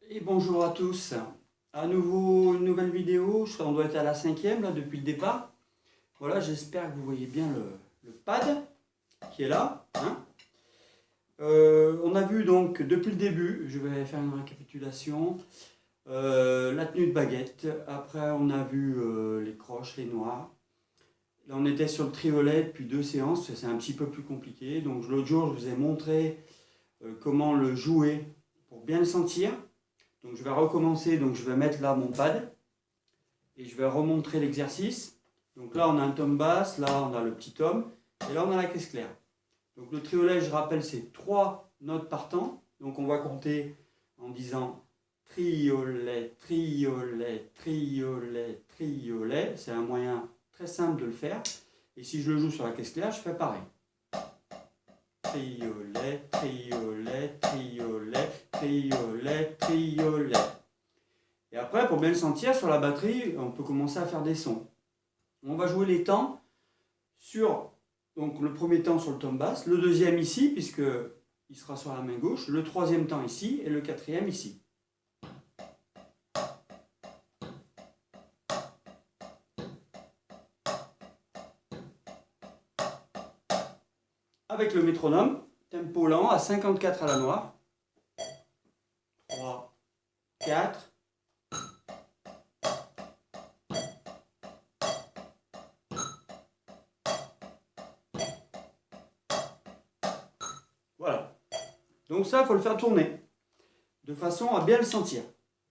Et bonjour à tous. À nouveau, une nouvelle vidéo. On doit être à la 5e là depuis le départ. Voilà, j'espère que vous voyez bien le pad qui est là, hein. On a vu donc depuis le début, je vais faire une récapitulation, la tenue de baguette. Après, on a vu les croches, les noirs. Là, on était sur le triolet depuis 2 séances. C'est un petit peu plus compliqué. Donc, l'autre jour, je vous ai montré comment le jouer pour bien le sentir. Donc je vais recommencer, donc je vais mettre là mon pad et je vais remontrer l'exercice. Donc là on a un tom basse, là on a le petit tom et là on a la caisse claire. Donc le triolet, je rappelle, c'est 3 notes par temps. Donc on va compter en disant triolet, triolet, triolet, triolet. C'est un moyen très simple de le faire. Et si je le joue sur la caisse claire, je fais pareil. Triolet, triolet, triolet, triolet, triolet. Et après, pour bien le sentir, sur la batterie, on peut commencer à faire des sons. On va jouer les temps sur, donc le premier temps sur le tom basse, le deuxième ici, puisque il sera sur la main gauche, le troisième temps ici, et le quatrième ici. Avec le métronome, tempo lent à 54 à la noire. 3, 4. Voilà. Donc ça, il faut le faire tourner, de façon à bien le sentir.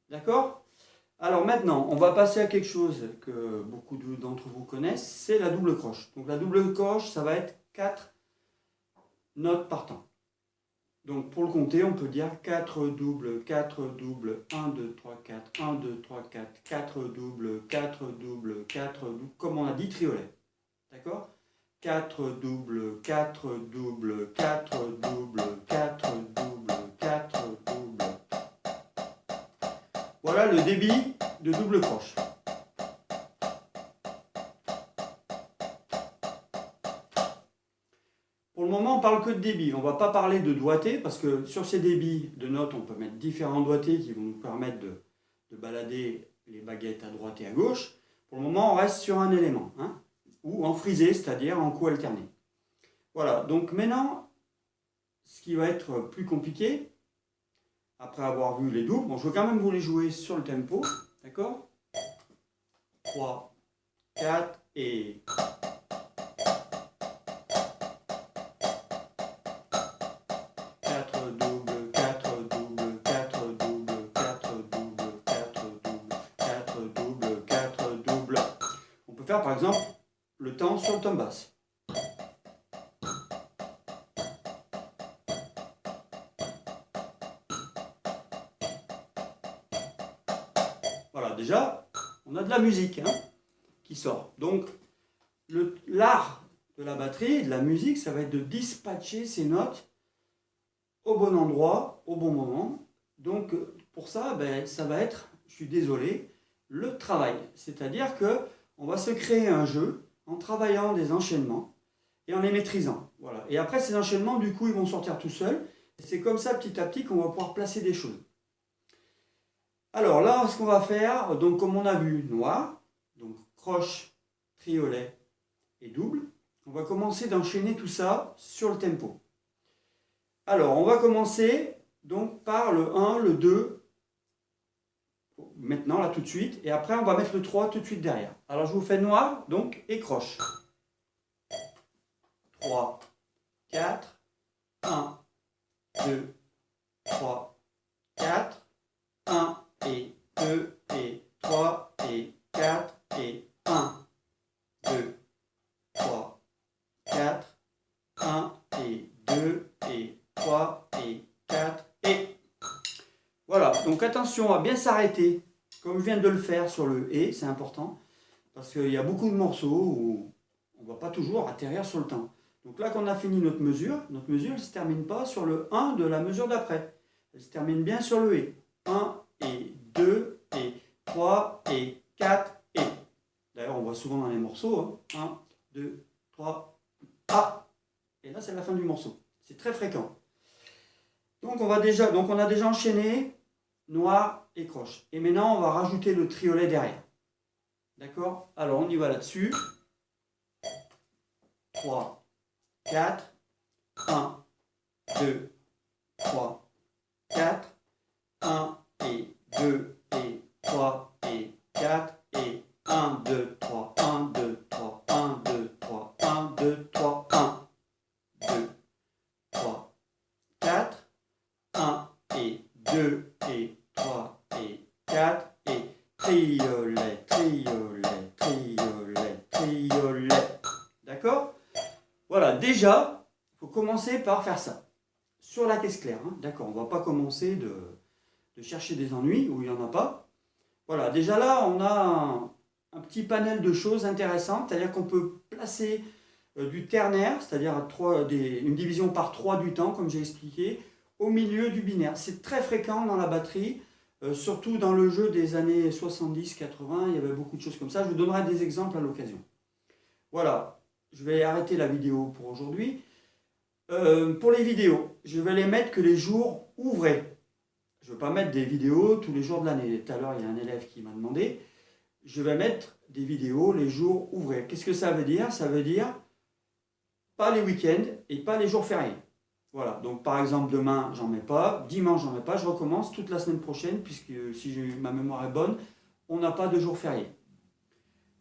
D'accord ? Alors maintenant, on va passer à quelque chose que beaucoup d'entre vous connaissent, c'est la double croche. Donc la double croche, ça va être 4 notes par temps. Donc pour le compter, on peut dire 4 doubles, 4 doubles, 1, 2, 3, 4, 1, 2, 3, 4, 4 doubles, 4 doubles, 4 doubles, comme on a dit, triolet. D'accord ? 4 doubles, 4 doubles, 4 doubles, 4 doubles, 4 doubles. Voilà le débit de double croche. Pour le moment, on ne parle que de débit. On ne va pas parler de doigté, parce que sur ces débits de notes, on peut mettre différents doigtés qui vont nous permettre de balader les baguettes à droite et à gauche. Pour le moment, on reste sur un élément, hein, ou en frisé, c'est-à-dire en coup alterné. Voilà, donc maintenant, ce qui va être plus compliqué, après avoir vu les doubles, bon, je vais quand même vous les jouer sur le tempo, d'accord ? 3, 4 et... 4 doubles, 4 doubles, 4 doubles, 4 doubles, 4 doubles, 4 doubles, 4 doubles. On peut faire par exemple le temps sur le tom basse. Voilà, déjà, on a de la musique, hein, qui sort. Donc, l'art de la batterie, de la musique, ça va être de dispatcher ces notes au bon endroit, au bon moment. Donc, pour ça, ben, ça va être, je suis désolé, le travail. C'est-à-dire que on va se créer un jeu en travaillant des enchaînements et en les maîtrisant. Voilà. Et après, ces enchaînements, du coup, ils vont sortir tout seuls. C'est comme ça, petit à petit, qu'on va pouvoir placer des choses. Alors là, ce qu'on va faire, donc comme on a vu, noir, donc croche, triolet et double, on va commencer d'enchaîner tout ça sur le tempo. Alors, on va commencer donc par le 1, le 2, maintenant, là, tout de suite, et après, on va mettre le 3 tout de suite derrière. Alors, je vous fais noir, donc, et croche. 3, 4, 1, 2, 3, 4, 1 et 2 et 3 et 4 et 1, 2, 3, 4, 1 et 2 et 3 et 4 et... Voilà, donc attention à bien s'arrêter, comme je viens de le faire sur le « et », c'est important, parce qu'il y a beaucoup de morceaux où on ne va pas toujours atterrir sur le temps. Donc là qu'on a fini notre mesure elle ne se termine pas sur le 1 de la mesure d'après. Elle se termine bien sur le « et ». 1 et 2 et 3 et 4 et... D'ailleurs, on voit souvent dans les morceaux, hein, 1, 2, 3, A. Et là, c'est la fin du morceau. C'est très fréquent. Donc on a déjà enchaîné noir et croche. Et maintenant, on va rajouter le triolet derrière. D'accord? Alors, on y va là-dessus. 3, 4, 1, 2, 3, 4, 1 et 2 et 3 et 4 et 1, 2, 3, 1, 2, 3, 1, 2, 3, 1, 2, 3, 1, 2, 3, 4, 1 et 2 et 3 et 4 et triolet, triolet, triolet, triolet. D'accord? Voilà, déjà, il faut commencer par faire ça. Sur la caisse claire, hein. D'accord, on ne va pas commencer de chercher des ennuis où il n'y en a pas. Voilà, déjà là, on a un petit panel de choses intéressantes, c'est-à-dire qu'on peut placer du ternaire, c'est-à-dire une division par 3 du temps, comme j'ai expliqué, au milieu du binaire. C'est très fréquent dans la batterie, surtout dans le jeu des années 70-80, il y avait beaucoup de choses comme ça. Je vous donnerai des exemples à l'occasion. Voilà, je vais arrêter la vidéo pour aujourd'hui. Pour les vidéos, je vais les mettre que les jours ouvrés. Je ne veux pas mettre des vidéos tous les jours de l'année. Tout à l'heure, il y a un élève qui m'a demandé. Je vais mettre des vidéos les jours ouvrés. Qu'est-ce que ça veut dire? Ça veut dire pas les week-ends et pas les jours fériés. Voilà, donc par exemple demain, j'en mets pas. Dimanche, j'en mets pas. Je recommence toute la semaine prochaine, puisque si ma mémoire est bonne, on n'a pas de jour férié.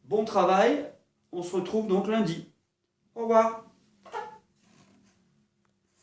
Bon travail, on se retrouve donc lundi. Au revoir.